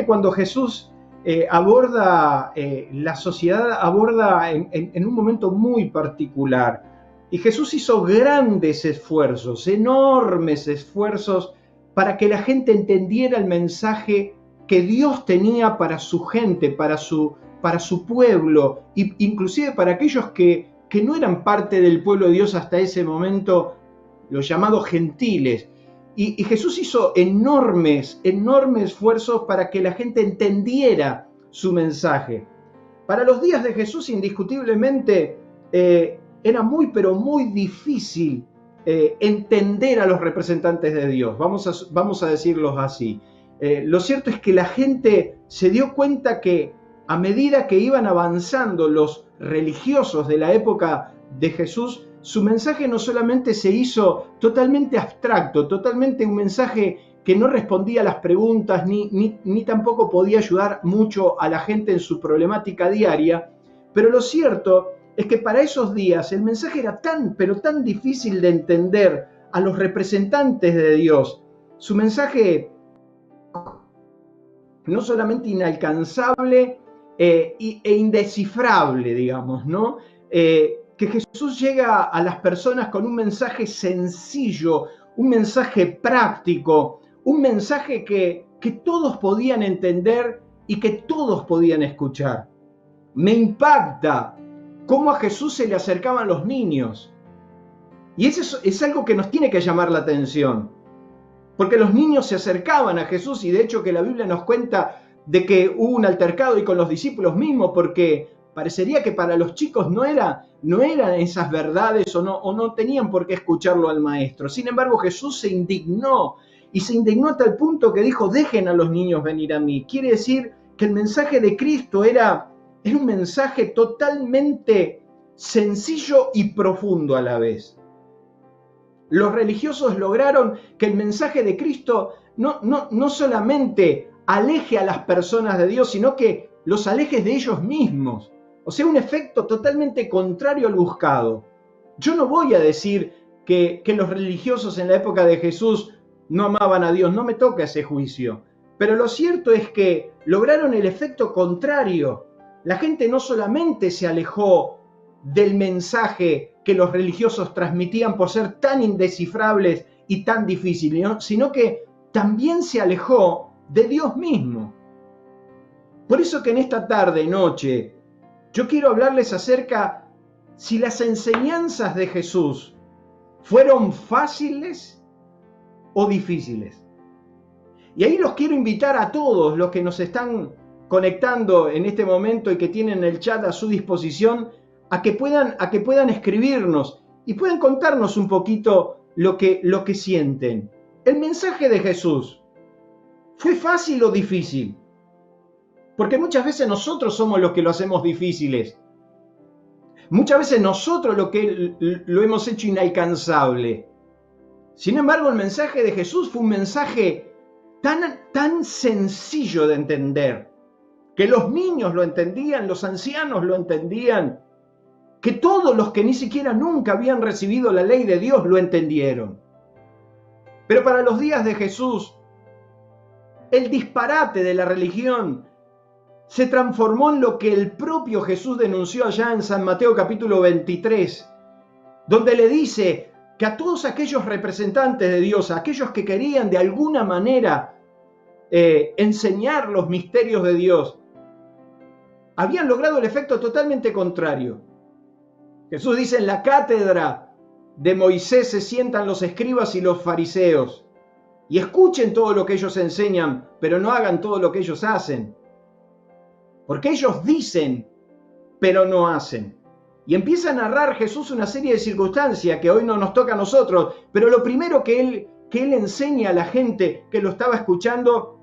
que cuando Jesús aborda la sociedad, aborda en un momento muy particular. Y Jesús hizo grandes esfuerzos, enormes esfuerzos, para que la gente entendiera el mensaje que Dios tenía para su gente, para su pueblo, inclusive para aquellos que no eran parte del pueblo de Dios hasta ese momento, los llamados gentiles. Y Jesús hizo enormes esfuerzos para que la gente entendiera su mensaje. Para los días de Jesús, indiscutiblemente, era pero muy difícil entender a los representantes de Dios, vamos a decirlo así. Lo cierto es que la gente se dio cuenta que a medida que iban avanzando los religiosos de la época de Jesús, su mensaje no solamente se hizo totalmente abstracto, totalmente un mensaje que no respondía a las preguntas, ni tampoco podía ayudar mucho a la gente en su problemática diaria, pero lo cierto es que para esos días el mensaje era pero tan difícil de entender a los representantes de Dios. Su mensaje no solamente inalcanzable e indescifrable, digamos, ¿no? Que Jesús llega a las personas con un mensaje sencillo, un mensaje práctico, un mensaje que todos podían entender y que todos podían escuchar. Me impacta cómo a Jesús se le acercaban los niños. Y eso es algo que nos tiene que llamar la atención. Porque los niños se acercaban a Jesús, y de hecho que la Biblia nos cuenta de que hubo un altercado y con los discípulos mismos, porque parecería que para los chicos no eran esas verdades o no tenían por qué escucharlo al maestro. Sin embargo, Jesús se indignó, y se indignó hasta el punto que dijo: dejen a los niños venir a mí. Quiere decir que el mensaje de Cristo era un mensaje totalmente sencillo y profundo a la vez. Los religiosos lograron que el mensaje de Cristo no solamente aleje a las personas de Dios, sino que los aleje de ellos mismos. O sea, un efecto totalmente contrario al buscado. Yo no voy a decir que los religiosos en la época de Jesús no amaban a Dios, no me toca ese juicio. Pero lo cierto es que lograron el efecto contrario. La gente no solamente se alejó del mensaje que los religiosos transmitían por ser tan indescifrables y tan difíciles, ¿no? Sino que también se alejó de Dios mismo. Por eso que en esta tarde, noche, yo quiero hablarles acerca si las enseñanzas de Jesús fueron fáciles o difíciles. Y ahí los quiero invitar a todos los que nos están conectando en este momento y que tienen el chat a su disposición, a que puedan escribirnos y puedan contarnos un poquito lo que sienten. El mensaje de Jesús, ¿fue fácil o difícil? Porque muchas veces nosotros somos los que lo hacemos difíciles. Muchas veces nosotros lo hemos hecho inalcanzable. Sin embargo, el mensaje de Jesús fue un mensaje tan sencillo de entender, que los niños lo entendían, los ancianos lo entendían, que todos los que ni siquiera nunca habían recibido la ley de Dios lo entendieron. Pero para los días de Jesús, el disparate de la religión se transformó en lo que el propio Jesús denunció allá en San Mateo capítulo 23, donde le dice que a todos aquellos representantes de Dios, a aquellos que querían de alguna manera enseñar los misterios de Dios, habían logrado el efecto totalmente contrario. Jesús dice: en la cátedra de Moisés se sientan los escribas y los fariseos, y escuchen todo lo que ellos enseñan, pero no hagan todo lo que ellos hacen. Porque ellos dicen, pero no hacen. Y empieza a narrar Jesús una serie de circunstancias que hoy no nos toca a nosotros, pero lo primero que él enseña a la gente que lo estaba escuchando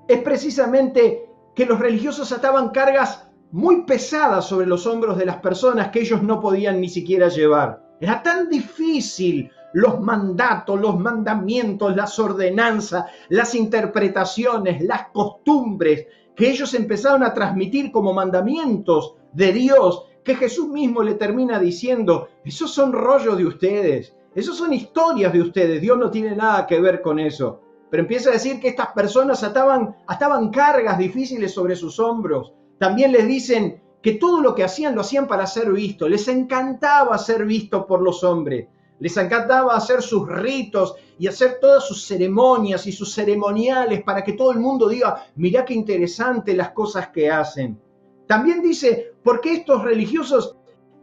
es precisamente que los religiosos ataban cargas muy pesadas sobre los hombros de las personas que ellos no podían ni siquiera llevar. Era tan difícil los mandatos, los mandamientos, las ordenanzas, las interpretaciones, las costumbres que ellos empezaron a transmitir como mandamientos de Dios, que Jesús mismo le termina diciendo: esos son rollos de ustedes, esos son historias de ustedes, Dios no tiene nada que ver con eso. pero empieza a decir que estas personas ataban cargas difíciles sobre sus hombros. También les dicen que todo lo que hacían lo hacían para ser visto. Les encantaba ser visto por los hombres. Les encantaba hacer sus ritos y hacer todas sus ceremonias y sus ceremoniales para que todo el mundo diga, mirá qué interesante las cosas que hacen. También dice, porque estos religiosos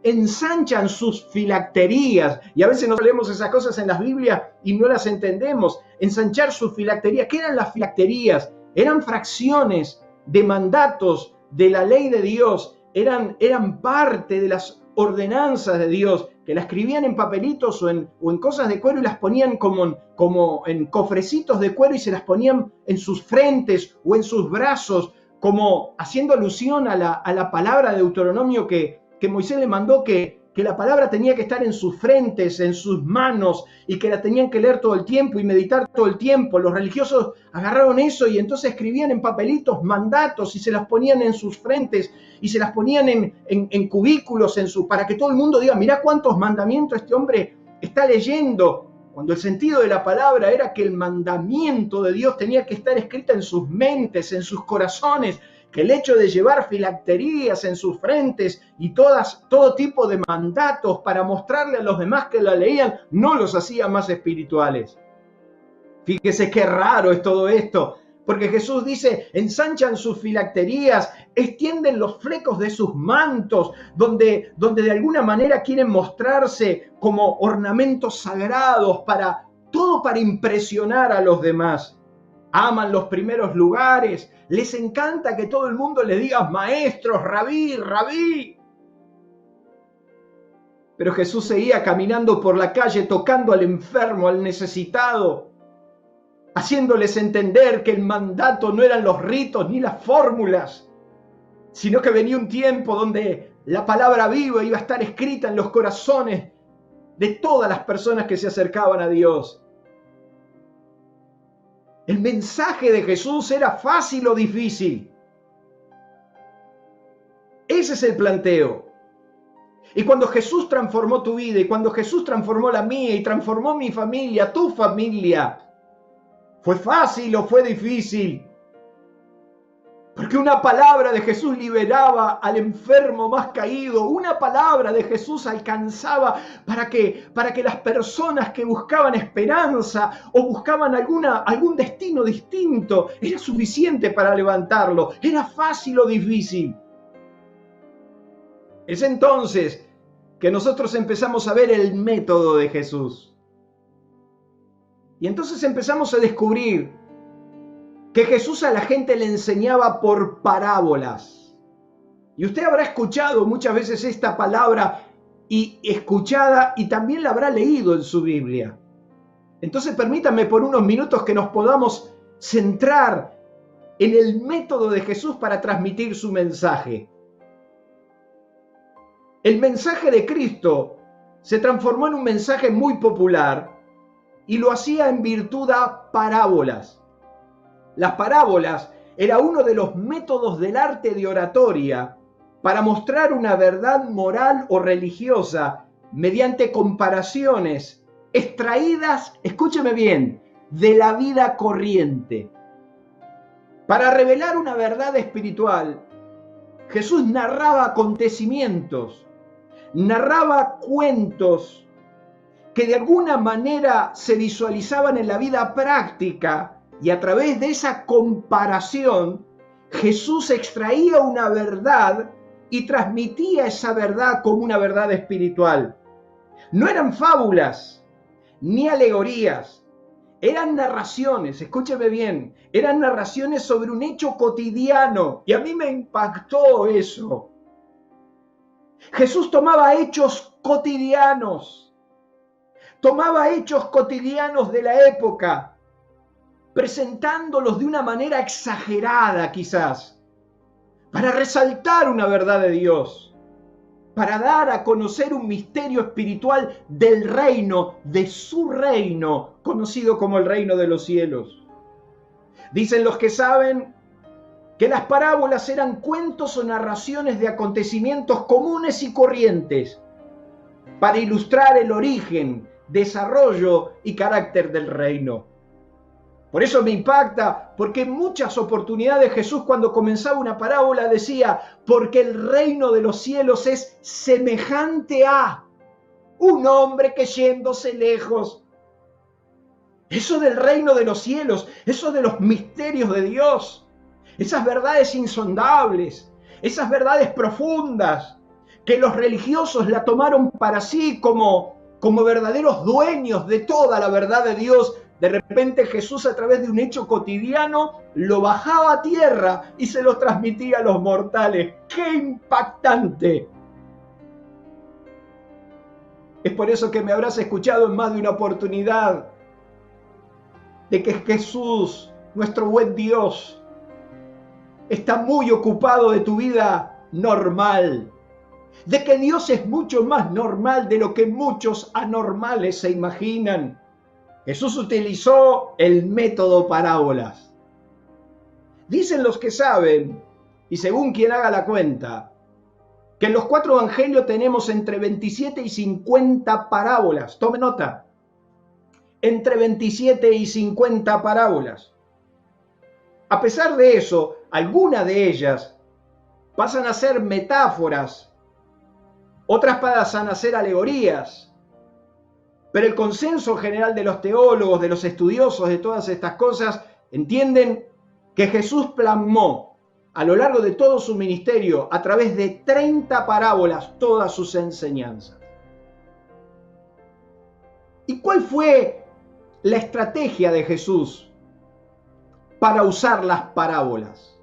ensanchan sus filacterías, y a veces nos leemos esas cosas en las Biblias y no las entendemos. Ensanchar sus filacterías. ¿Qué eran las filacterías? Eran fracciones de mandatos de la ley de Dios, eran parte de las ordenanzas de Dios, que las escribían en papelitos o en cosas de cuero y las ponían como en cofrecitos de cuero y se las ponían en sus frentes o en sus brazos, como haciendo alusión a la palabra de Deuteronomio que Moisés le mandó que la palabra tenía que estar en sus frentes, en sus manos, y que la tenían que leer todo el tiempo y meditar todo el tiempo. Los religiosos agarraron eso y entonces escribían en papelitos mandatos y se las ponían en sus frentes y se las ponían en cubículos para que todo el mundo diga, mirá cuántos mandamientos este hombre está leyendo, cuando el sentido de la palabra era que el mandamiento de Dios tenía que estar escrito en sus mentes, en sus corazones, que el hecho de llevar filacterías en sus frentes y todo tipo de mandatos para mostrarle a los demás que la leían, no los hacía más espirituales. Fíjese qué raro es todo esto, porque Jesús dice, ensanchan sus filacterías, extienden los flecos de sus mantos, donde de alguna manera quieren mostrarse como ornamentos sagrados, todo para impresionar a los demás. Aman los primeros lugares, les encanta que todo el mundo les diga maestros, rabí, rabí. Pero Jesús seguía caminando por la calle tocando al enfermo, al necesitado, haciéndoles entender que el mandato no eran los ritos ni las fórmulas, sino que venía un tiempo donde la palabra viva iba a estar escrita en los corazones de todas las personas que se acercaban a Dios. El mensaje de Jesús era fácil o difícil. Ese es el planteo. Y cuando Jesús transformó tu vida, y cuando Jesús transformó la mía, y transformó mi familia, tu familia, ¿fue fácil o fue difícil? Porque una palabra de Jesús liberaba al enfermo más caído. Una palabra de Jesús alcanzaba para que las personas que buscaban esperanza o buscaban algún destino distinto, era suficiente para levantarlo. ¿Era fácil o difícil? Es entonces que nosotros empezamos a ver el método de Jesús. Y entonces empezamos a descubrir que Jesús a la gente le enseñaba por parábolas. Y usted habrá escuchado muchas veces esta palabra y escuchada y también la habrá leído en su Biblia. Entonces permítanme por unos minutos que nos podamos centrar en el método de Jesús para transmitir su mensaje. El mensaje de Cristo se transformó en un mensaje muy popular y lo hacía en virtud a parábolas. Las parábolas era uno de los métodos del arte de oratoria para mostrar una verdad moral o religiosa mediante comparaciones extraídas, escúcheme bien, de la vida corriente. Para revelar una verdad espiritual, Jesús narraba acontecimientos, narraba cuentos que de alguna manera se visualizaban en la vida práctica. Y a través de esa comparación, Jesús extraía una verdad y transmitía esa verdad como una verdad espiritual. No eran fábulas ni alegorías, eran narraciones, escúcheme bien, eran narraciones sobre un hecho cotidiano. Y a mí me impactó eso. Jesús tomaba hechos cotidianos de la época, presentándolos de una manera exagerada quizás, para resaltar una verdad de Dios, para dar a conocer un misterio espiritual del reino, de su reino, conocido como el reino de los cielos. Dicen los que saben que las parábolas eran cuentos o narraciones de acontecimientos comunes y corrientes, para ilustrar el origen, desarrollo y carácter del reino. Por eso me impacta, porque en muchas oportunidades Jesús cuando comenzaba una parábola decía, porque el reino de los cielos es semejante a un hombre que yéndose lejos. Eso del reino de los cielos, eso de los misterios de Dios, esas verdades insondables, esas verdades profundas, que los religiosos la tomaron para sí como verdaderos dueños de toda la verdad de Dios. De repente Jesús, a través de un hecho cotidiano, lo bajaba a tierra y se lo transmitía a los mortales. ¡Qué impactante! Es por eso que me habrás escuchado en más de una oportunidad de que Jesús, nuestro buen Dios, está muy ocupado de tu vida normal, de que Dios es mucho más normal de lo que muchos anormales se imaginan. Jesús utilizó el método parábolas. Dicen los que saben, y según quien haga la cuenta, que en los 4 evangelios tenemos entre 27 y 50 parábolas. Tome nota. Entre 27 y 50 parábolas. A pesar de eso, algunas de ellas pasan a ser metáforas, otras pasan a ser alegorías. Pero el consenso general de los teólogos, de los estudiosos de todas estas cosas, entienden que Jesús plasmó a lo largo de todo su ministerio, a través de 30 parábolas, todas sus enseñanzas. ¿Y cuál fue la estrategia de Jesús para usar las parábolas?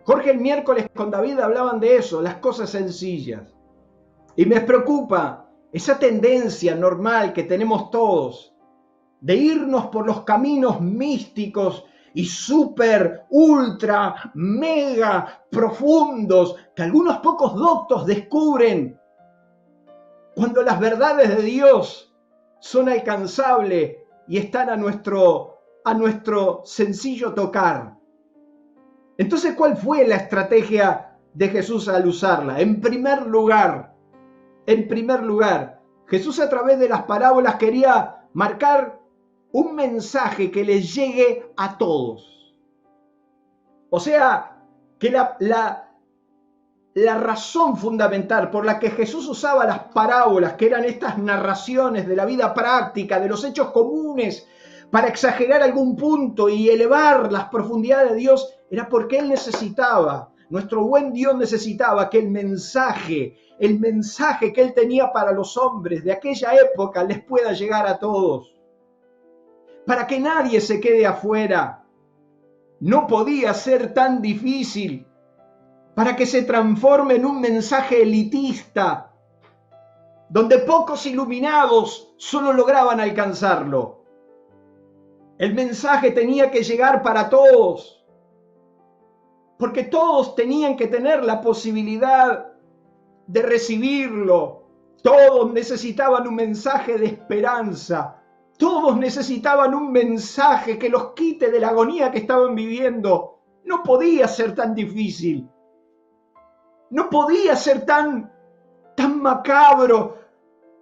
Jorge el miércoles con David hablaban de eso, las cosas sencillas. Y me preocupa esa tendencia normal que tenemos todos de irnos por los caminos místicos y súper, ultra, mega profundos que algunos pocos doctos descubren, cuando las verdades de Dios son alcanzables y están a nuestro sencillo tocar. Entonces, ¿cuál fue la estrategia de Jesús al usarla? En primer lugar, Jesús a través de las parábolas quería marcar un mensaje que les llegue a todos. O sea, que la razón fundamental por la que Jesús usaba las parábolas, que eran estas narraciones de la vida práctica, de los hechos comunes, para exagerar algún punto y elevar las profundidades de Dios, era porque Él necesitaba, nuestro buen Dios necesitaba que el mensaje que Él tenía para los hombres de aquella época les pueda llegar a todos. Para que nadie se quede afuera. No podía ser tan difícil para que se transforme en un mensaje elitista, donde pocos iluminados solo lograban alcanzarlo. El mensaje tenía que llegar para todos, porque todos tenían que tener la posibilidad de recibirlo. Todos necesitaban un mensaje de esperanza. Todos necesitaban un mensaje que los quite de la agonía que estaban viviendo. No podía ser tan difícil. No podía ser tan macabro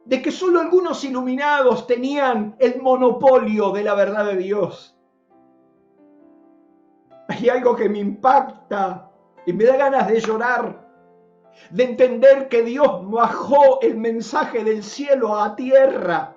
de que solo algunos iluminados tenían el monopolio de la verdad de Dios. Hay algo que me impacta y me da ganas de llorar, de entender que Dios bajó el mensaje del cielo a tierra.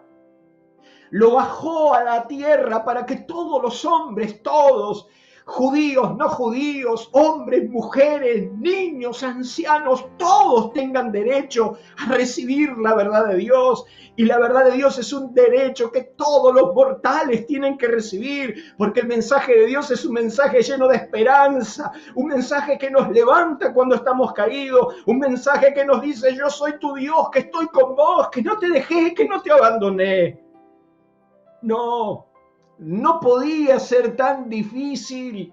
Lo bajó a la tierra para que todos los hombres, todos, judíos, no judíos, hombres, mujeres, niños, ancianos, todos tengan derecho a recibir la verdad de Dios. Y la verdad de Dios es un derecho que todos los mortales tienen que recibir, porque el mensaje de Dios es un mensaje lleno de esperanza, un mensaje que nos levanta cuando estamos caídos, un mensaje que nos dice: yo soy tu Dios, que estoy con vos, que no te dejé, que no te abandoné. No podía ser tan difícil.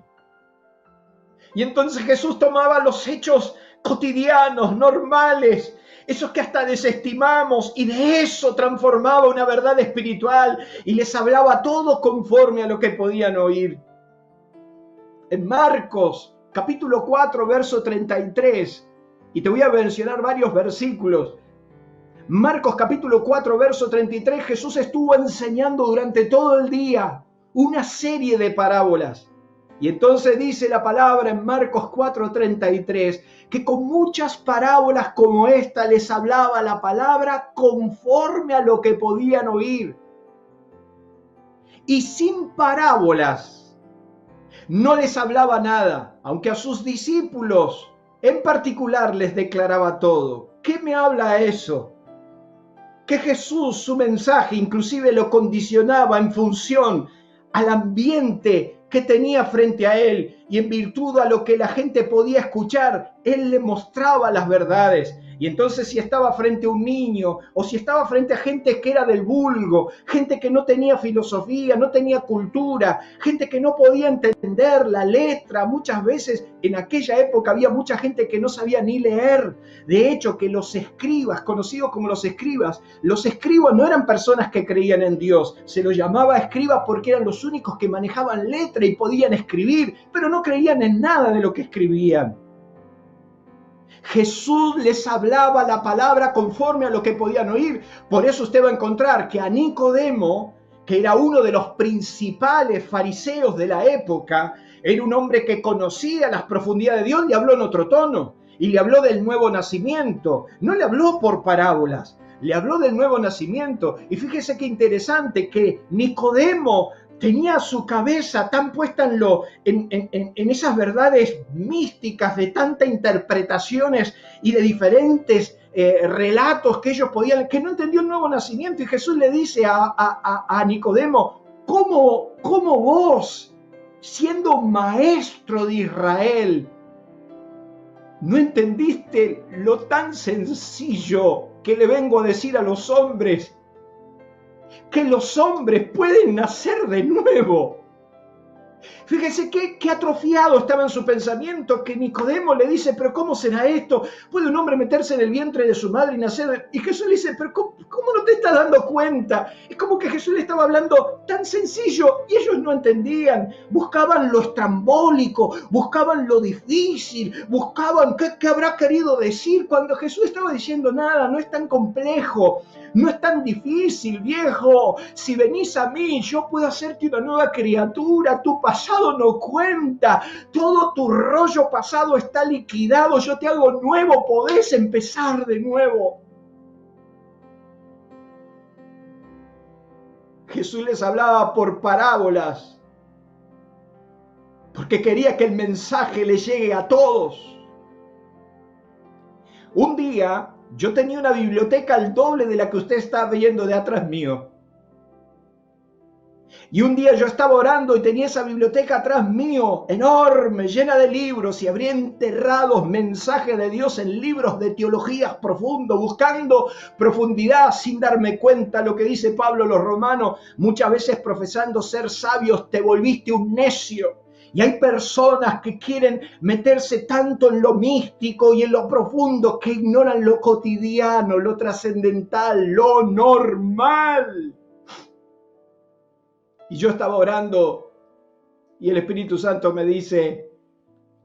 Y entonces Jesús tomaba los hechos cotidianos, normales, esos que hasta desestimamos, y de eso transformaba una verdad espiritual y les hablaba todo conforme a lo que podían oír. En Marcos, capítulo 4, verso 33, y te voy a mencionar varios versículos. Marcos capítulo 4, verso 33, Jesús estuvo enseñando durante todo el día, una serie de parábolas. Y entonces dice la palabra en Marcos 4:33, que con muchas parábolas como esta les hablaba la palabra conforme a lo que podían oír. Y sin parábolas no les hablaba nada, aunque a sus discípulos en particular les declaraba todo. ¿Qué me habla eso? Que Jesús, su mensaje, inclusive lo condicionaba en función al ambiente que tenía frente a él, y en virtud a lo que la gente podía escuchar, él le mostraba las verdades. Y entonces, si estaba frente a un niño, o si estaba frente a gente que era del vulgo, gente que no tenía filosofía, no tenía cultura, gente que no podía entender la letra, muchas veces en aquella época había mucha gente que no sabía ni leer. De hecho, que los escribas, conocidos como los escribas no eran personas que creían en Dios, se los llamaba escribas porque eran los únicos que manejaban letra y podían escribir, pero no creían en nada de lo que escribían. Jesús les hablaba la palabra conforme a lo que podían oír. Por eso usted va a encontrar que a Nicodemo, que era uno de los principales fariseos de la época, era un hombre que conocía las profundidades de Dios, le habló en otro tono y le habló del nuevo nacimiento. No le habló por parábolas, le habló del nuevo nacimiento. Y fíjese qué interesante que Nicodemo tenía su cabeza tan puesta en esas verdades místicas de tantas interpretaciones y de diferentes relatos que ellos podían, que no entendió el nuevo nacimiento. Y Jesús le dice a Nicodemo, ¿cómo vos, siendo maestro de Israel, no entendiste lo tan sencillo que le vengo a decir a los hombres? Que los hombres pueden nacer de nuevo. Fíjese qué atrofiado estaba en su pensamiento, que Nicodemo le dice, pero ¿cómo será esto? ¿Puede un hombre meterse en el vientre de su madre y nacer? Y Jesús le dice, pero ¿cómo no te estás dando cuenta? Es como que Jesús le estaba hablando tan sencillo y ellos no entendían. Buscaban lo estrambólico, buscaban lo difícil, buscaban qué habrá querido decir cuando Jesús estaba diciendo nada, no es tan complejo. No es tan difícil, viejo. Si venís a mí, yo puedo hacerte una nueva criatura. Tu pasado no cuenta. Todo tu rollo pasado está liquidado. Yo te hago nuevo. Podés empezar de nuevo. Jesús les hablaba por parábolas, porque quería que el mensaje le llegue a todos. Un día yo tenía una biblioteca al doble de la que usted está viendo de atrás mío. Y un día yo estaba orando y tenía esa biblioteca atrás mío, enorme, llena de libros, y habría enterrados mensajes de Dios en libros de teologías profundos, buscando profundidad sin darme cuenta. Lo que dice Pablo a los romanos, muchas veces profesando ser sabios te volviste un necio. Y hay personas que quieren meterse tanto en lo místico y en lo profundo que ignoran lo cotidiano, lo trascendental, lo normal. Y yo estaba orando y el Espíritu Santo me dice,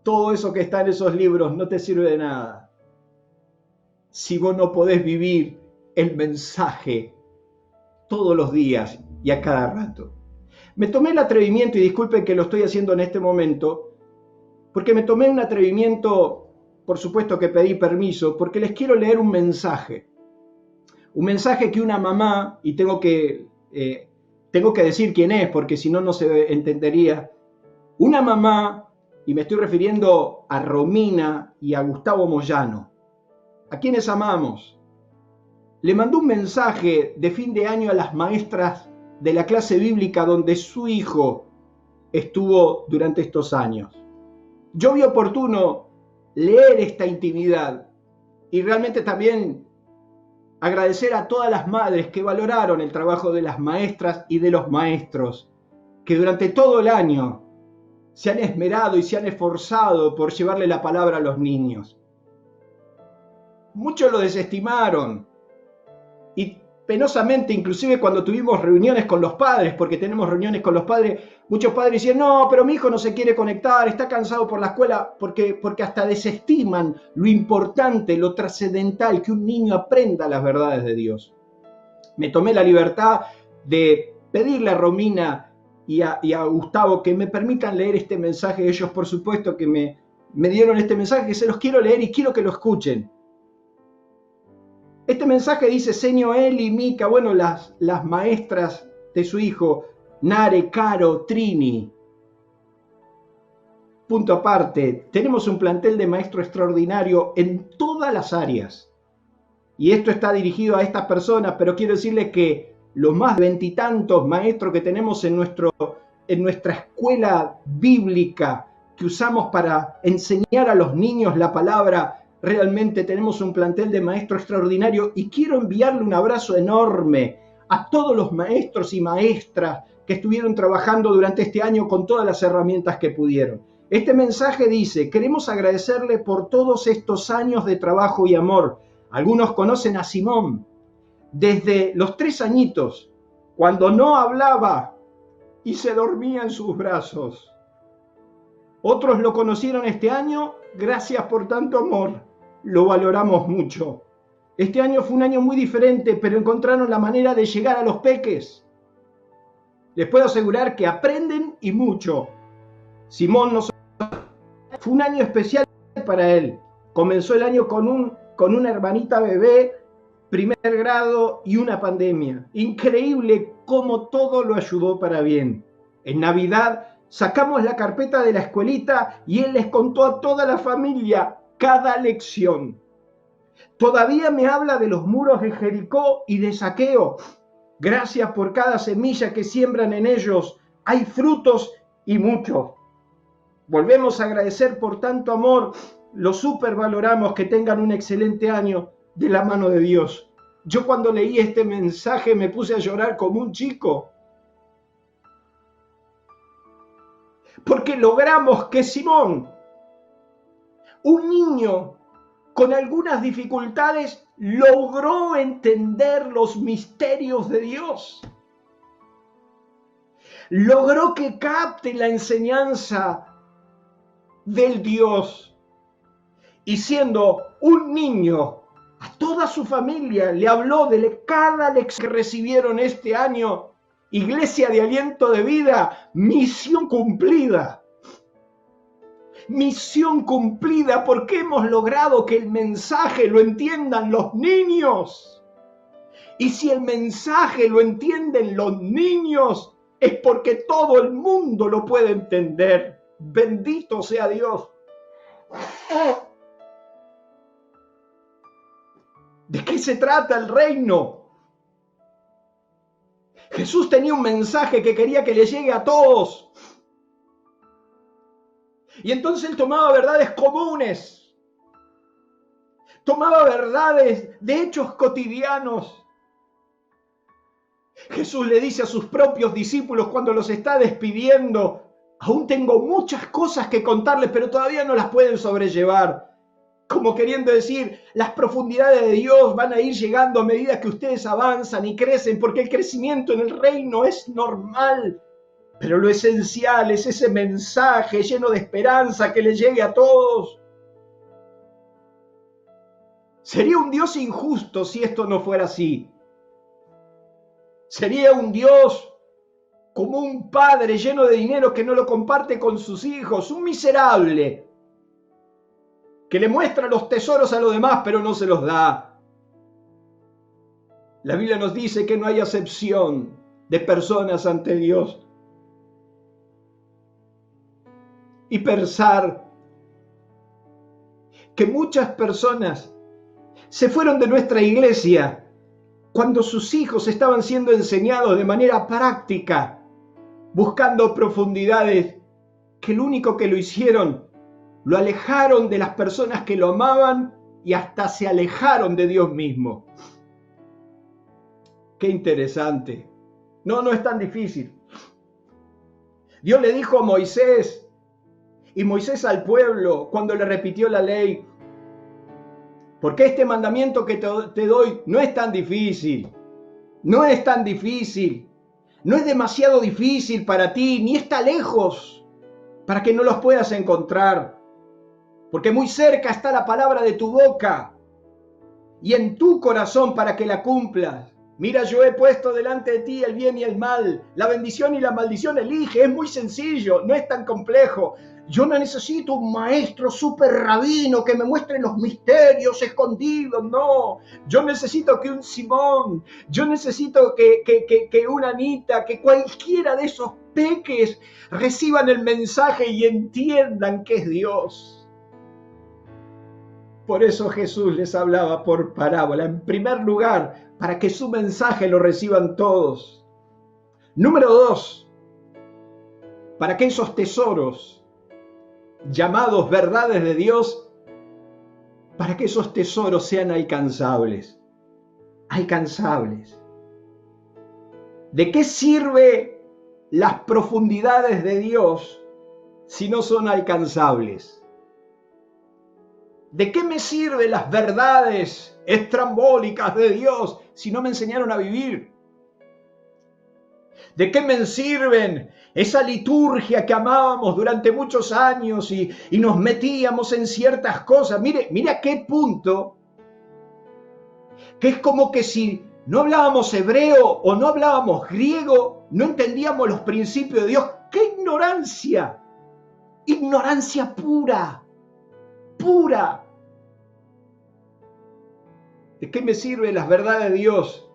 todo eso que está en esos libros no te sirve de nada si vos no podés vivir el mensaje todos los días y a cada rato. Me tomé el atrevimiento, y disculpen que lo estoy haciendo en este momento, porque me tomé un atrevimiento, por supuesto que pedí permiso, porque les quiero leer un mensaje que una mamá, y tengo que decir quién es, porque si no, no se entendería. Una mamá, y me estoy refiriendo a Romina y a Gustavo Moyano, a quienes amamos, le mandó un mensaje de fin de año a las maestras de la clase bíblica donde su hijo estuvo durante estos años. Yo vi oportuno leer esta intimidad y realmente también agradecer a todas las madres que valoraron el trabajo de las maestras y de los maestros, que durante todo el año se han esmerado y se han esforzado por llevarle la palabra a los niños. Muchos lo desestimaron, y penosamente, inclusive cuando tuvimos reuniones con los padres, porque tenemos reuniones con los padres, muchos padres decían, no, pero mi hijo no se quiere conectar, está cansado por la escuela, porque hasta desestiman lo importante, lo trascendental, que un niño aprenda las verdades de Dios. Me tomé la libertad de pedirle a Romina y a Gustavo que me permitan leer este mensaje. Ellos, por supuesto, que me dieron este mensaje, que se los quiero leer y quiero que lo escuchen. Este mensaje dice: Señor Eli, Mica, bueno, las maestras de su hijo, Nare, Caro, Trini. Punto aparte, tenemos un plantel de maestro extraordinario en todas las áreas. Y esto está dirigido a estas personas, pero quiero decirles que los más de 20 y tantos maestros que tenemos en nuestra escuela bíblica que usamos para enseñar a los niños la palabra, realmente tenemos un plantel de maestro extraordinario, y quiero enviarle un abrazo enorme a todos los maestros y maestras que estuvieron trabajando durante este año con todas las herramientas que pudieron. Este mensaje dice: queremos agradecerle por todos estos años de trabajo y amor. Algunos conocen a Simón desde los 3 añitos, cuando no hablaba y se dormía en sus brazos. Otros lo conocieron este año. Gracias por tanto amor, lo valoramos mucho. Este año fue un año muy diferente, pero encontraron la manera de llegar a los peques. Les puedo asegurar que aprenden y mucho. Simón fue un año especial para él. Comenzó el año con una hermanita bebé, primer grado, y una pandemia. Increíble cómo todo lo ayudó para bien. En Navidad sacamos la carpeta de la escuelita y él les contó a toda la familia cada lección. Todavía me habla de los muros de Jericó y de Zaqueo. Gracias por cada semilla que siembran en ellos. Hay frutos y muchos. Volvemos a agradecer por tanto amor. Lo supervaloramos. Que tengan un excelente año de la mano de Dios. Yo cuando leí este mensaje me puse a llorar como un chico. Porque logramos que Simón, un niño con algunas dificultades, logró entender los misterios de Dios. Logró que capte la enseñanza del Dios. Y siendo un niño, a toda su familia le habló de cada lección que recibieron este año. Iglesia de Aliento de Vida, misión cumplida. Misión cumplida, porque hemos logrado que el mensaje lo entiendan los niños. Y si el mensaje lo entienden los niños, es porque todo el mundo lo puede entender. Bendito sea Dios. ¿De qué se trata el reino? Jesús tenía un mensaje que quería que le llegue a todos. Y entonces él tomaba verdades comunes. Tomaba verdades de hechos cotidianos. Jesús le dice a sus propios discípulos cuando los está despidiendo: aún tengo muchas cosas que contarles, pero todavía no las pueden sobrellevar. Como queriendo decir, las profundidades de Dios van a ir llegando a medida que ustedes avanzan y crecen, porque el crecimiento en el reino es normal. Pero lo esencial es ese mensaje lleno de esperanza que le llegue a todos. Sería un Dios injusto si esto no fuera así. Sería un Dios como un padre lleno de dinero que no lo comparte con sus hijos, un miserable que le muestra los tesoros a los demás pero no se los da. La Biblia nos dice que no hay acepción de personas ante Dios. Y pensar que muchas personas se fueron de nuestra iglesia cuando sus hijos estaban siendo enseñados de manera práctica, buscando profundidades, que lo único que lo hicieron, lo alejaron de las personas que lo amaban y hasta se alejaron de Dios mismo. Qué interesante. No es tan difícil. Dios le dijo a Moisés, y Moisés al pueblo, cuando le repitió la ley: porque este mandamiento que te doy no es tan difícil. No es tan difícil. No es demasiado difícil para ti, ni está lejos para que no los puedas encontrar. Porque muy cerca está la palabra de tu boca y en tu corazón para que la cumplas. Mira, yo he puesto delante de ti el bien y el mal, la bendición y la maldición, elige, es muy sencillo, no es tan complejo. Yo no necesito un maestro súper rabino que me muestre los misterios escondidos, no. Yo necesito que un Simón, yo necesito que una Anita, que cualquiera de esos peques reciban el mensaje y entiendan que es Dios. Por eso Jesús les hablaba por parábola. En primer lugar, para que su mensaje lo reciban todos. Número 2, para que esos tesoros llamados verdades de Dios, para que esos tesoros sean alcanzables. Alcanzables. ¿De qué sirve las profundidades de Dios si no son alcanzables? ¿De qué me sirven las verdades estrambólicas de Dios si no me enseñaron a vivir? ¿De qué me sirven esa liturgia que amábamos durante muchos años y nos metíamos en ciertas cosas? Mire a qué punto, que es como que si no hablábamos hebreo o no hablábamos griego, no entendíamos los principios de Dios. ¡Qué ignorancia! Ignorancia pura, pura. ¿De qué me sirven las verdades de Dios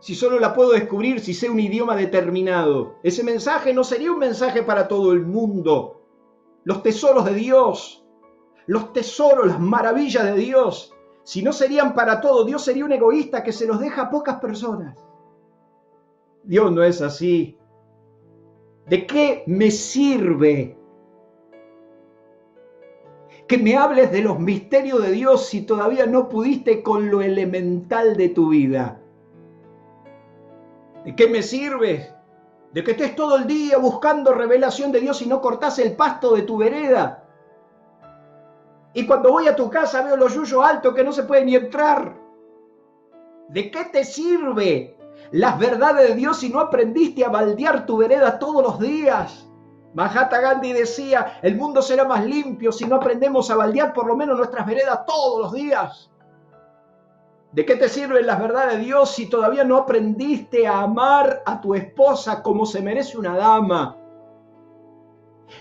si solo la puedo descubrir si sé un idioma determinado? Ese mensaje no sería un mensaje para todo el mundo. Los tesoros de Dios, los tesoros, las maravillas de Dios, si no serían para todo, Dios sería un egoísta que se los deja a pocas personas. Dios no es así. ¿De qué me sirve que me hables de los misterios de Dios si todavía no pudiste con lo elemental de tu vida? ¿De qué me sirve? De que estés todo el día buscando revelación de Dios y no cortás el pasto de tu vereda. Y cuando voy a tu casa veo los yuyos altos que no se pueden ni entrar. ¿De qué te sirve las verdades de Dios si no aprendiste a baldear tu vereda todos los días? Mahatma Gandhi decía, el mundo será más limpio si no aprendemos a baldear por lo menos nuestras veredas todos los días. ¿De qué te sirven las verdades de Dios si todavía no aprendiste a amar a tu esposa como se merece una dama?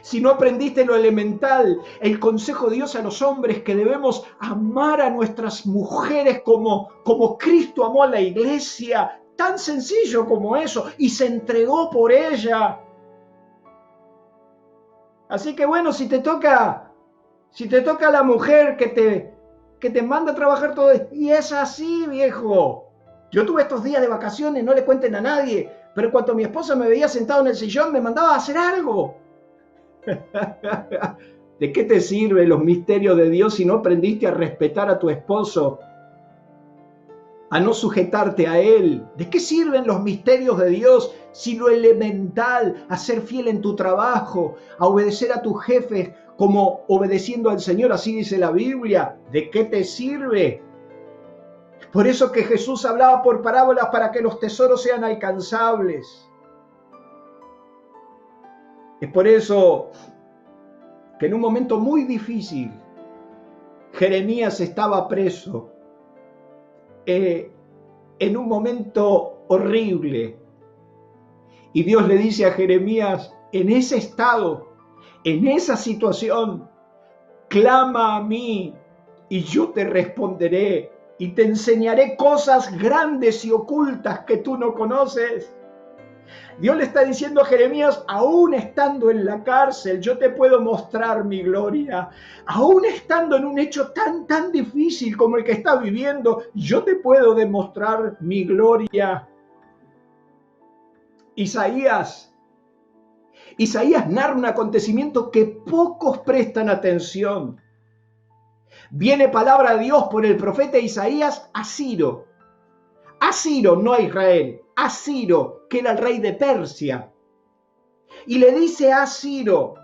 Si no aprendiste lo elemental, el consejo de Dios a los hombres que debemos amar a nuestras mujeres como Cristo amó a la iglesia, tan sencillo como eso, y se entregó por ella. Así que bueno, si te toca la mujer que te manda a trabajar todo, y es así, viejo. Yo tuve estos días de vacaciones, no le cuenten a nadie, pero cuando mi esposa me veía sentado en el sillón, me mandaba a hacer algo. ¿De qué te sirven los misterios de Dios si no aprendiste a respetar a tu esposo, a no sujetarte a él? ¿De qué sirven los misterios de Dios si lo elemental, a ser fiel en tu trabajo, a obedecer a tus jefes como obedeciendo al Señor, así dice la Biblia? ¿De qué te sirve? Por eso que Jesús hablaba por parábolas para que los tesoros sean alcanzables. Es por eso que en un momento muy difícil, Jeremías estaba preso, en un momento horrible. Y Dios le dice a Jeremías, en ese estado, en esa situación, clama a mí y yo te responderé y te enseñaré cosas grandes y ocultas que tú no conoces. Dios le está diciendo a Jeremías, aún estando en la cárcel, yo te puedo mostrar mi gloria. Aún estando en un hecho tan difícil como el que está viviendo, yo te puedo demostrar mi gloria. Isaías narra un acontecimiento que pocos prestan atención. Viene palabra de Dios por el profeta Isaías a Ciro. A Ciro, no a Israel, a Ciro, que era el rey de Persia. Y le dice a Ciro,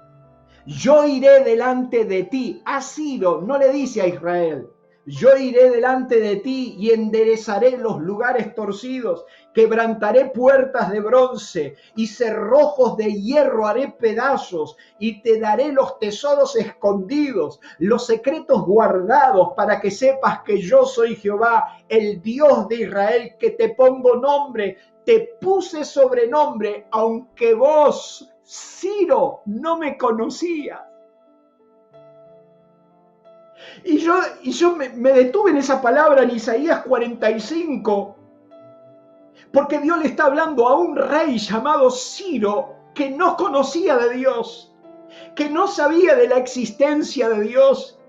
yo iré delante de ti. A Ciro, no le dice a Israel. Yo iré delante de ti y enderezaré los lugares torcidos, quebrantaré puertas de bronce y cerrojos de hierro haré pedazos, y te daré los tesoros escondidos, los secretos guardados, para que sepas que yo soy Jehová, el Dios de Israel, que te pongo nombre, te puse sobrenombre, aunque vos, Ciro, no me conocías. Y yo me detuve en esa palabra en Isaías 45, porque Dios le está hablando a un rey llamado Ciro que no conocía de Dios, que no sabía de la existencia de Dios.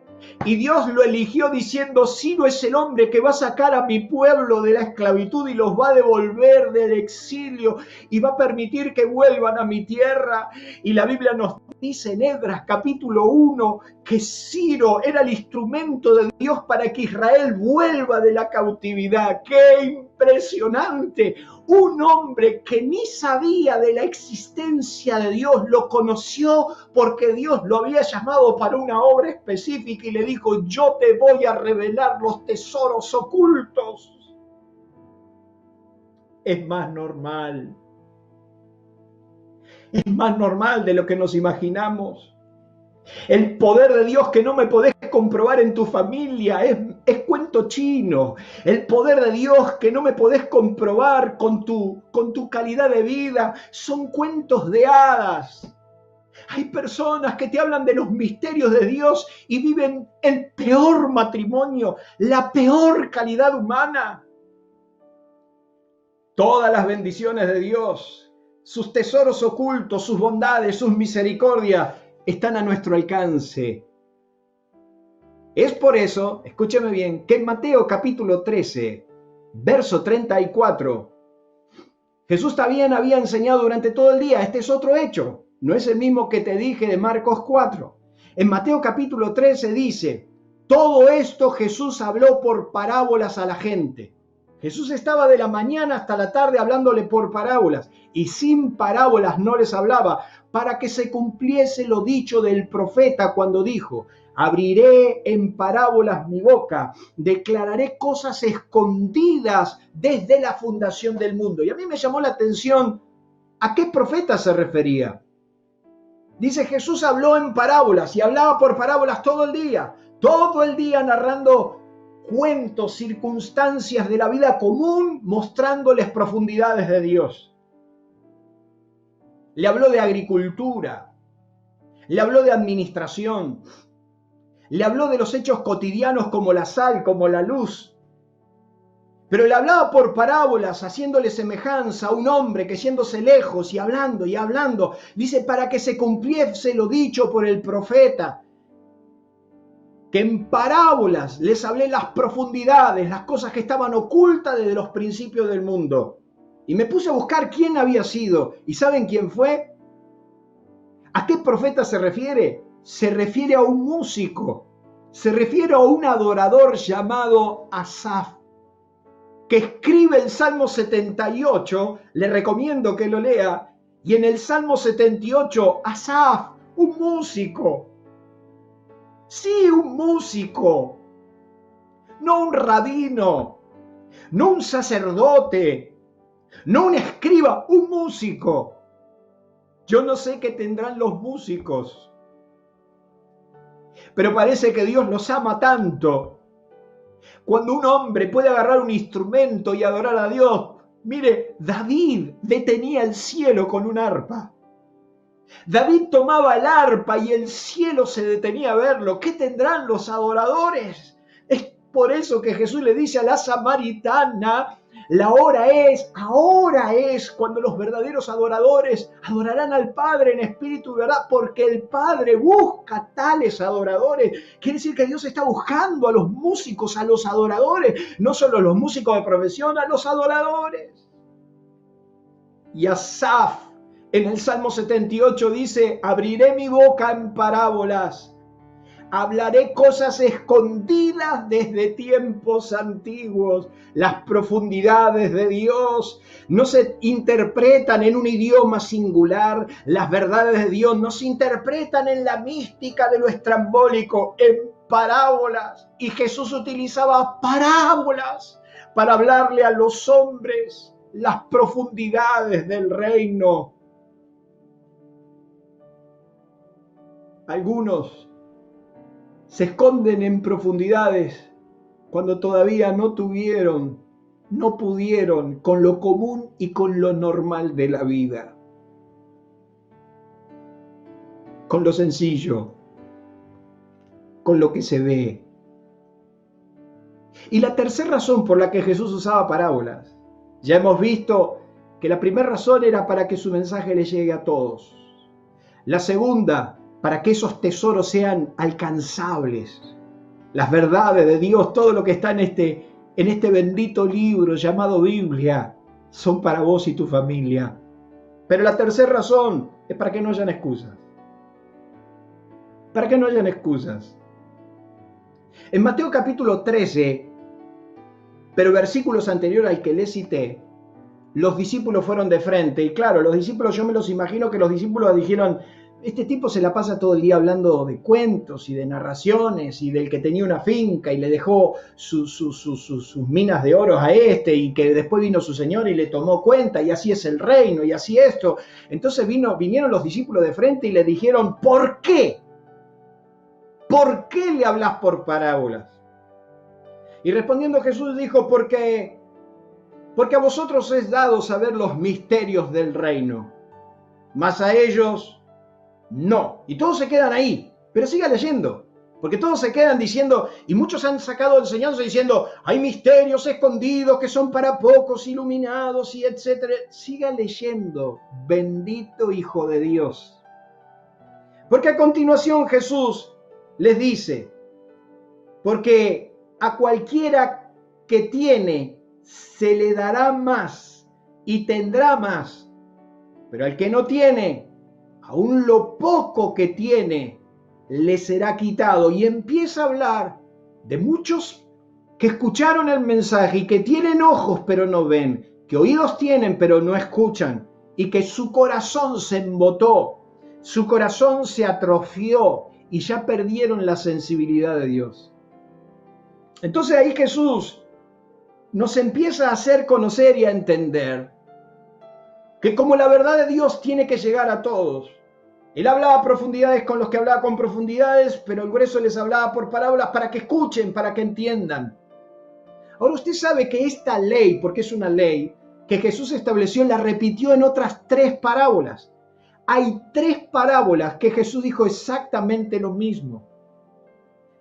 Y Dios lo eligió diciendo: Ciro es el hombre que va a sacar a mi pueblo de la esclavitud y los va a devolver del exilio y va a permitir que vuelvan a mi tierra. Y la Biblia nos dice en Esdras capítulo 1 que Ciro era el instrumento de Dios para que Israel vuelva de la cautividad. ¡Qué impresionante! Un hombre que ni sabía de la existencia de Dios lo conoció porque Dios lo había llamado para una obra específica y le dijo: yo te voy a revelar los tesoros ocultos. Es más normal. Es más normal de lo que nos imaginamos. El poder de Dios que no me podés comprobar en tu familia es cuento chino. El poder de Dios que no me podés comprobar con tu calidad de vida son cuentos de hadas. Hay personas que te hablan de los misterios de Dios y viven el peor matrimonio, la peor calidad humana. Todas las bendiciones de Dios, sus tesoros ocultos, sus bondades, sus misericordias, están a nuestro alcance. Es por eso, escúcheme bien, que en Mateo capítulo 13, verso 34, Jesús también había enseñado durante todo el día. Este es otro hecho, no es el mismo que te dije de Marcos 4. En Mateo capítulo 13 dice: todo esto Jesús habló por parábolas a la gente. Jesús estaba de la mañana hasta la tarde hablándole por parábolas, y sin parábolas no les hablaba, para que se cumpliese lo dicho del profeta cuando dijo: abriré en parábolas mi boca, declararé cosas escondidas desde la fundación del mundo. Y a mí me llamó la atención a qué profeta se refería. Dice: Jesús habló en parábolas, y hablaba por parábolas todo el día narrando cuentos, circunstancias de la vida común, mostrándoles profundidades de Dios. Le habló de agricultura, le habló de administración, le habló de los hechos cotidianos como la sal, como la luz. Pero le hablaba por parábolas, haciéndole semejanza a un hombre que, yéndose lejos y hablando, dice: para que se cumpliese lo dicho por el profeta, que en parábolas les hablé las profundidades, las cosas que estaban ocultas desde los principios del mundo. Y me puse a buscar quién había sido. ¿Y saben quién fue? ¿A qué profeta se refiere? Se refiere a un músico. Se refiere a un adorador llamado Asaf, que escribe el Salmo 78. Le recomiendo que lo lea. Y en el Salmo 78, Asaf, un músico. Sí, un músico. No un rabino. No un sacerdote. No un escriba, un músico. Yo no sé qué tendrán los músicos, pero parece que Dios los ama tanto. Cuando un hombre puede agarrar un instrumento y adorar a Dios. Mire, David detenía el cielo con un arpa. David tomaba el arpa y el cielo se detenía a verlo. ¿Qué tendrán los adoradores? Es por eso que Jesús le dice a la samaritana: ahora es cuando los verdaderos adoradores adorarán al Padre en espíritu y verdad, porque el Padre busca tales adoradores. Quiere decir que Dios está buscando a los músicos, a los adoradores, no solo a los músicos de profesión, a los adoradores. Y Asaf en el Salmo 78 dice: abriré mi boca en parábolas, hablaré cosas escondidas desde tiempos antiguos. Las profundidades de Dios no se interpretan en un idioma singular. Las verdades de Dios no se interpretan en la mística de lo estrambólico. En parábolas. Y Jesús utilizaba parábolas para hablarle a los hombres las profundidades del reino. Algunos se esconden en profundidades cuando todavía no pudieron con lo común y con lo normal de la vida, con lo sencillo, con lo que se ve. Y la tercera razón por la que Jesús usaba parábolas, ya hemos visto que la primera razón era para que su mensaje le llegue a todos. La segunda, para que esos tesoros sean alcanzables. Las verdades de Dios, todo lo que está en este bendito libro llamado Biblia, son para vos y tu familia. Pero la tercera razón es para que no hayan excusas. Para que no hayan excusas. En Mateo capítulo 13, pero versículos anteriores al que les cité, los discípulos fueron de frente. Y claro, los discípulos, yo me los imagino que los discípulos dijeron: este tipo se la pasa todo el día hablando de cuentos y de narraciones y del que tenía una finca y le dejó sus minas de oro a este, y que después vino su señor y le tomó cuenta, y así es el reino y así esto. Entonces vinieron los discípulos de frente y le dijeron: ¿por qué? ¿Por qué le hablas por parábolas? Y respondiendo Jesús dijo: porque a vosotros es dado saber los misterios del reino, mas a ellos no. Y todos se quedan ahí, pero siga leyendo, porque todos se quedan diciendo, y muchos han sacado enseñanza diciendo: hay misterios escondidos que son para pocos iluminados y etcétera. Siga leyendo, bendito Hijo de Dios. Porque a continuación Jesús les dice: porque a cualquiera que tiene se le dará más y tendrá más, pero al que no tiene, aún lo poco que tiene le será quitado. Y empieza a hablar de muchos que escucharon el mensaje y que tienen ojos pero no ven, que oídos tienen pero no escuchan, y que su corazón se embotó, su corazón se atrofió y ya perdieron la sensibilidad de Dios. Entonces ahí Jesús nos empieza a hacer conocer y a entender que como la verdad de Dios tiene que llegar a todos, Él hablaba a profundidades con los que hablaba con profundidades, pero el grueso les hablaba por parábolas para que escuchen, para que entiendan. Ahora usted sabe que esta ley, porque es una ley que Jesús estableció, la repitió en otras 3 parábolas. Hay 3 parábolas que Jesús dijo exactamente lo mismo.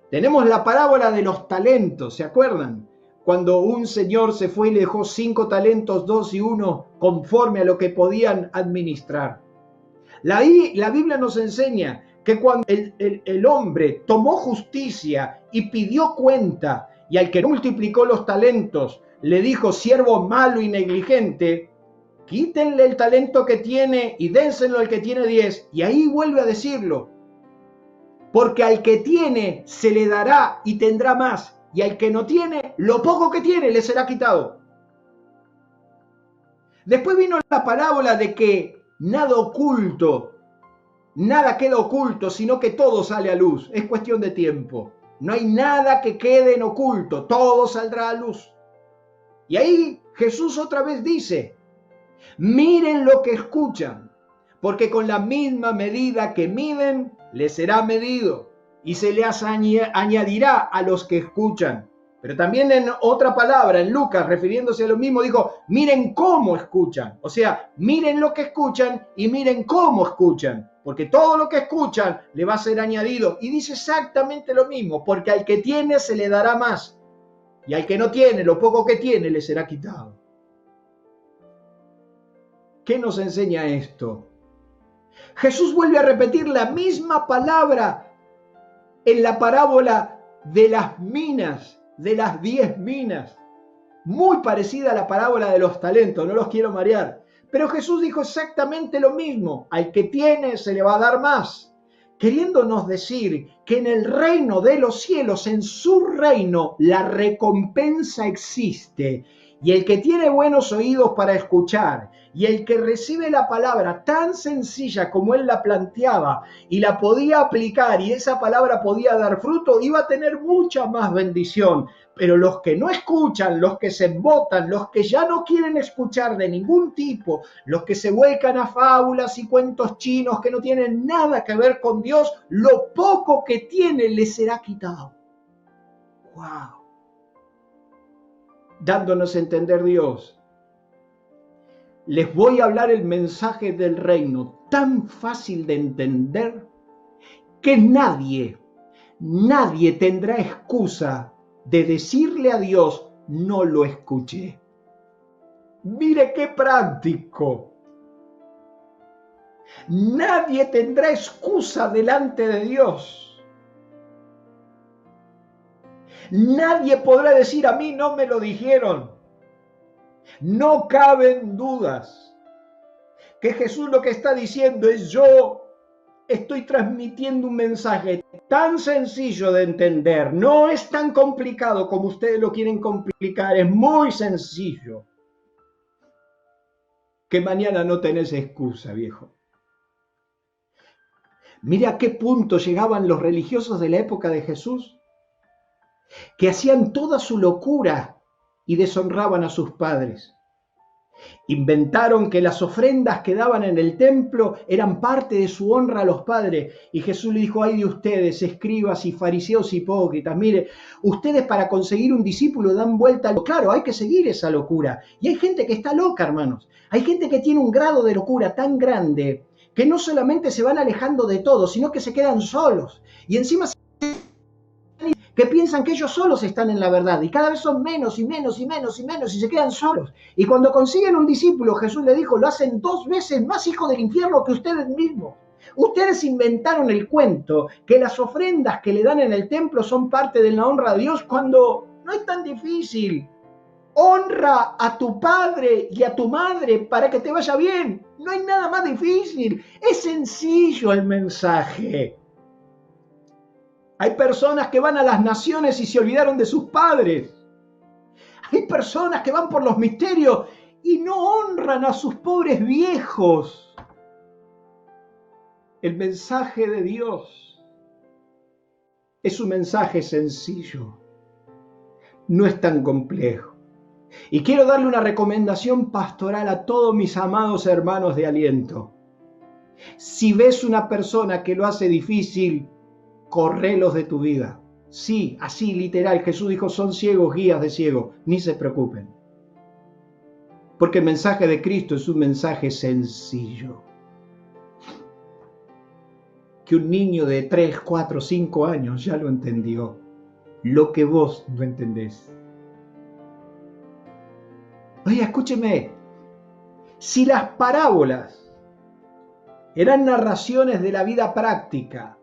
Tenemos la parábola de los talentos, ¿se acuerdan? Cuando un señor se fue y le dejó 5 talentos, 2 y 1, conforme a lo que podían administrar. La Biblia nos enseña que cuando el hombre tomó justicia y pidió cuenta, y al que multiplicó los talentos le dijo: siervo malo y negligente, quítenle el talento que tiene y dénselo al que tiene 10. Y ahí vuelve a decirlo: porque al que tiene se le dará y tendrá más, y al que no tiene, lo poco que tiene le será quitado. Después vino la parábola de que nada queda oculto, sino que todo sale a luz. Es cuestión de tiempo. No hay nada que quede en oculto, todo saldrá a luz. Y ahí Jesús otra vez dice: miren lo que escuchan, porque con la misma medida que miden, les será medido, y se les añadirá a los que escuchan. Pero también en otra palabra, en Lucas, refiriéndose a lo mismo, dijo: miren cómo escuchan. O sea, miren lo que escuchan y miren cómo escuchan, porque todo lo que escuchan le va a ser añadido. Y dice exactamente lo mismo: porque al que tiene se le dará más, y al que no tiene, lo poco que tiene le será quitado. ¿Qué nos enseña esto? Jesús vuelve a repetir la misma palabra en la parábola de las minas, de las 10 minas, muy parecida a la parábola de los talentos, no los quiero marear, pero Jesús dijo exactamente lo mismo: al que tiene se le va a dar más, queriéndonos decir que en el reino de los cielos, en su reino, la recompensa existe, Y el que tiene buenos oídos para escuchar, y el que recibe la palabra tan sencilla como él la planteaba, y la podía aplicar, y esa palabra podía dar fruto, iba a tener mucha más bendición. Pero los que no escuchan, los que se embotan, los que ya no quieren escuchar de ningún tipo, los que se vuelcan a fábulas y cuentos chinos que no tienen nada que ver con Dios, lo poco que tienen les será quitado. ¡Wow! Dándonos a entender Dios. Les voy a hablar el mensaje del reino tan fácil de entender que nadie tendrá excusa de decirle a Dios, no lo escuché. Mire qué práctico. Nadie tendrá excusa delante de Dios. Nadie podrá decir, a mí no me lo dijeron. No caben dudas que Jesús lo que está diciendo es, yo estoy transmitiendo un mensaje tan sencillo de entender, no es tan complicado como ustedes lo quieren complicar, es muy sencillo, que mañana no tenés excusa, viejo. Mira a qué punto llegaban los religiosos de la época de Jesús, que hacían toda su locura y deshonraban a sus padres. Inventaron que las ofrendas que daban en el templo eran parte de su honra a los padres. Y Jesús le dijo, ay de ustedes, escribas y fariseos hipócritas, mire, ustedes para conseguir un discípulo dan vuelta. Claro, hay que seguir esa locura. Y hay gente que está loca, hermanos. Hay gente que tiene un grado de locura tan grande que no solamente se van alejando de todo, sino que se quedan solos. Y encima que piensan que ellos solos están en la verdad y cada vez son menos y menos y menos y menos y se quedan solos. Y cuando consiguen un discípulo, Jesús le dijo, lo hacen 2 veces más hijo del infierno que ustedes mismos. Ustedes inventaron el cuento que las ofrendas que le dan en el templo son parte de la honra de Dios cuando no es tan difícil. Honra a tu padre y a tu madre para que te vaya bien. No hay nada más difícil. Es sencillo el mensaje. Hay personas que van a las naciones y se olvidaron de sus padres. Hay personas que van por los misterios y no honran a sus pobres viejos. El mensaje de Dios es un mensaje sencillo. No es tan complejo. Y quiero darle una recomendación pastoral a todos mis amados hermanos de Aliento. Si ves una persona que lo hace difícil, correlos de tu vida. Sí, así literal. Jesús dijo, son ciegos, guías de ciegos. Ni se preocupen. Porque el mensaje de Cristo es un mensaje sencillo. Que un niño de 3, 4, 5 años ya lo entendió. Lo que vos no entendés. Oye, escúcheme. Si las parábolas eran narraciones de la vida práctica,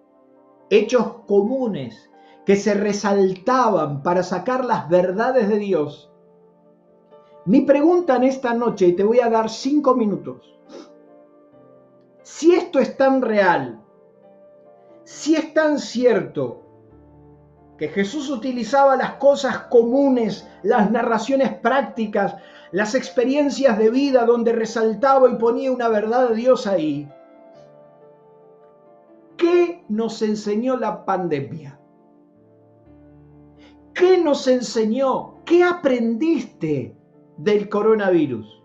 hechos comunes que se resaltaban para sacar las verdades de Dios. Mi pregunta en esta noche, y te voy a dar 5 minutos. Si esto es tan real, si es tan cierto que Jesús utilizaba las cosas comunes, las narraciones prácticas, las experiencias de vida donde resaltaba y ponía una verdad de Dios ahí, ¿qué nos enseñó la pandemia? ¿Qué nos enseñó? ¿Qué aprendiste del coronavirus?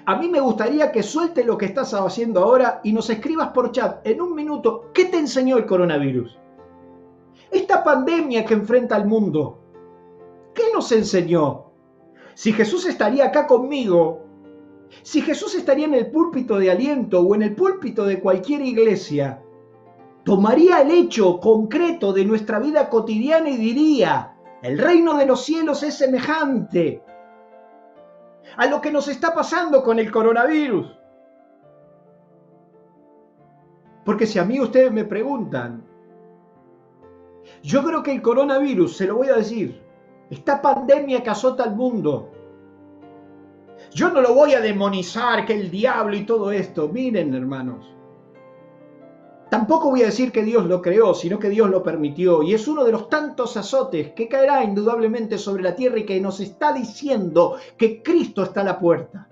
A mí me gustaría que sueltes lo que estás haciendo ahora y nos escribas por chat en 1 minuto, ¿qué te enseñó el coronavirus? Esta pandemia que enfrenta el mundo, ¿qué nos enseñó? Si Jesús estaría acá conmigo, si Jesús estaría en el púlpito de Aliento o en el púlpito de cualquier iglesia, tomaría el hecho concreto de nuestra vida cotidiana y diría, el reino de los cielos es semejante a lo que nos está pasando con el coronavirus. Porque si a mí ustedes me preguntan, yo creo que el coronavirus, se lo voy a decir, esta pandemia que azota al mundo, yo no lo voy a demonizar, que el diablo y todo esto. Miren, hermanos, Tampoco voy a decir que Dios lo creó, sino que Dios lo permitió. Y es uno de los tantos azotes que caerá indudablemente sobre la tierra y que nos está diciendo que Cristo está a la puerta.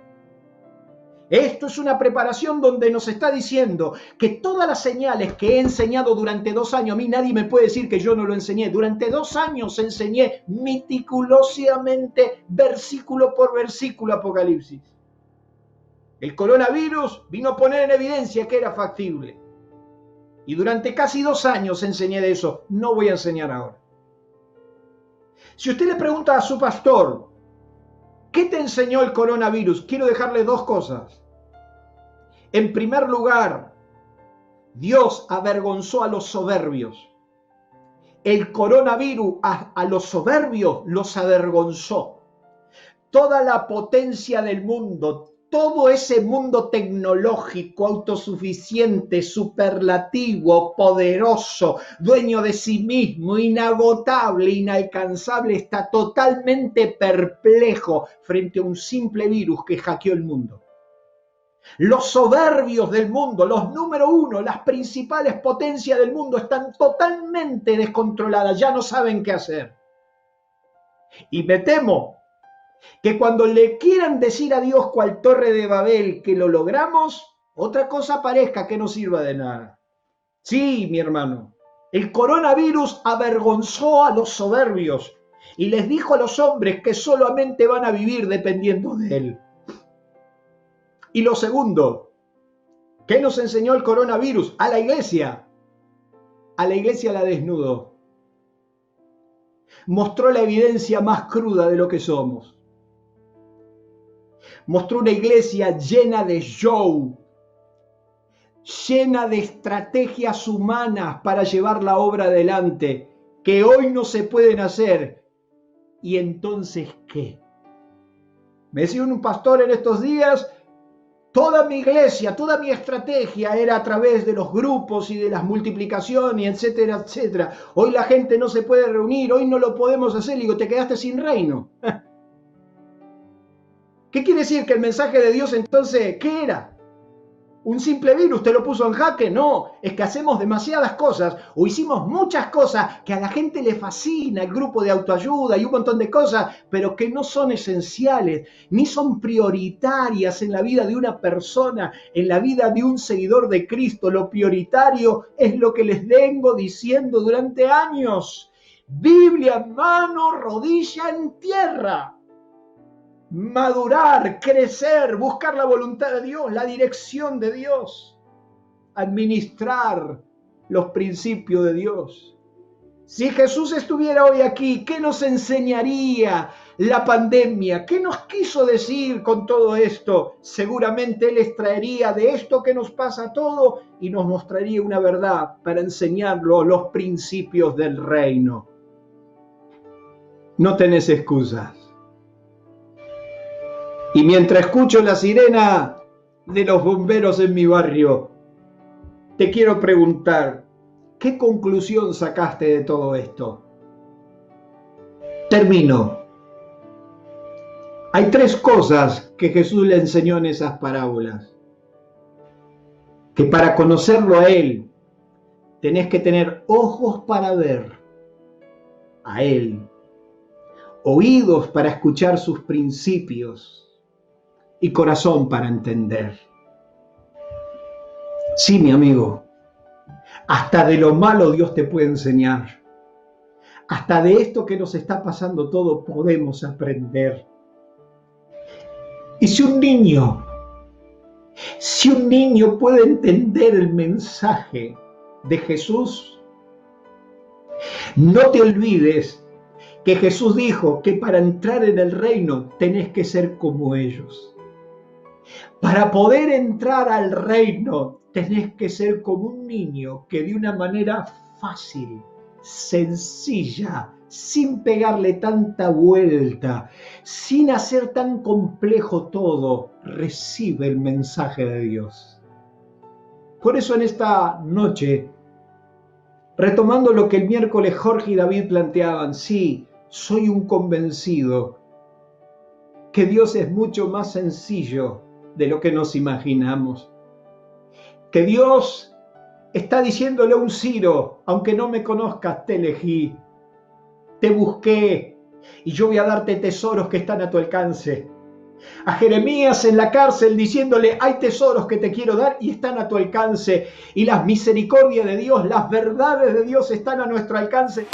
Esto es una preparación donde nos está diciendo que todas las señales que he enseñado durante 2 años, a mí nadie me puede decir que yo no lo enseñé. Durante 2 años enseñé meticulosamente, versículo por versículo, Apocalipsis. El coronavirus vino a poner en evidencia que era factible. Y durante casi 2 años enseñé de eso. No voy a enseñar ahora. Si usted le pregunta a su pastor, ¿qué te enseñó el coronavirus? Quiero dejarle 2 cosas. En primer lugar, Dios avergonzó a los soberbios. El coronavirus a los soberbios los avergonzó. Toda la potencia del mundo, todo ese mundo tecnológico, autosuficiente, superlativo, poderoso, dueño de sí mismo, inagotable, inalcanzable, está totalmente perplejo frente a un simple virus que hackeó el mundo. Los soberbios del mundo, los número 1, las principales potencias del mundo están totalmente descontroladas, ya no saben qué hacer. Y me temo que cuando le quieran decir a Dios cual Torre de Babel que lo logramos, otra cosa parezca que no sirva de nada. Sí, mi hermano, el coronavirus avergonzó a los soberbios y les dijo a los hombres que solamente van a vivir dependiendo de él. Y lo segundo, ¿qué nos enseñó el coronavirus? A la iglesia la desnudó. Mostró la evidencia más cruda de lo que somos. Mostró una iglesia llena de show, llena de estrategias humanas para llevar la obra adelante, que hoy no se pueden hacer. ¿Y entonces qué? Me decía un pastor en estos días, toda mi iglesia, toda mi estrategia era a través de los grupos y de las multiplicaciones, etcétera, etcétera. Hoy la gente no se puede reunir, hoy no lo podemos hacer. Le digo, te quedaste sin reino. ¿Qué quiere decir? Que el mensaje de Dios entonces, ¿qué era? ¿Un simple virus te lo puso en jaque? No, es que hacemos demasiadas cosas o hicimos muchas cosas que a la gente le fascina, el grupo de autoayuda y un montón de cosas, pero que no son esenciales, ni son prioritarias en la vida de una persona, en la vida de un seguidor de Cristo. Lo prioritario es lo que les vengo diciendo durante años. Biblia en mano, rodilla en tierra. Madurar, crecer, buscar la voluntad de Dios, la dirección de Dios, administrar los principios de Dios. Si Jesús estuviera hoy aquí, ¿qué nos enseñaría la pandemia? ¿Qué nos quiso decir con todo esto? Seguramente Él les traería de esto que nos pasa todo y nos mostraría una verdad para enseñarlo, los principios del reino. No tenés excusas. Y mientras escucho la sirena de los bomberos en mi barrio, te quiero preguntar, ¿qué conclusión sacaste de todo esto? Termino. Hay 3 cosas que Jesús le enseñó en esas parábolas. Que para conocerlo a Él, tenés que tener ojos para ver a Él, oídos para escuchar sus principios, y corazón para entender. Sí, mi amigo, hasta de lo malo Dios te puede enseñar. Hasta de esto que nos está pasando todo podemos aprender. Y si un niño puede entender el mensaje de Jesús, no te olvides que Jesús dijo que para entrar en el reino tenés que ser como ellos. Para poder entrar al reino, tenés que ser como un niño que de una manera fácil, sencilla, sin pegarle tanta vuelta, sin hacer tan complejo todo, recibe el mensaje de Dios. Por eso en esta noche, retomando lo que el miércoles Jorge y David planteaban, sí, soy un convencido que Dios es mucho más sencillo de lo que nos imaginamos. Que Dios está diciéndole a un Ciro, aunque no me conozcas, te elegí, te busqué y yo voy a darte tesoros que están a tu alcance. A Jeremías en la cárcel diciéndole, hay tesoros que te quiero dar y están a tu alcance. Y las misericordias de Dios, las verdades de Dios están a nuestro alcance.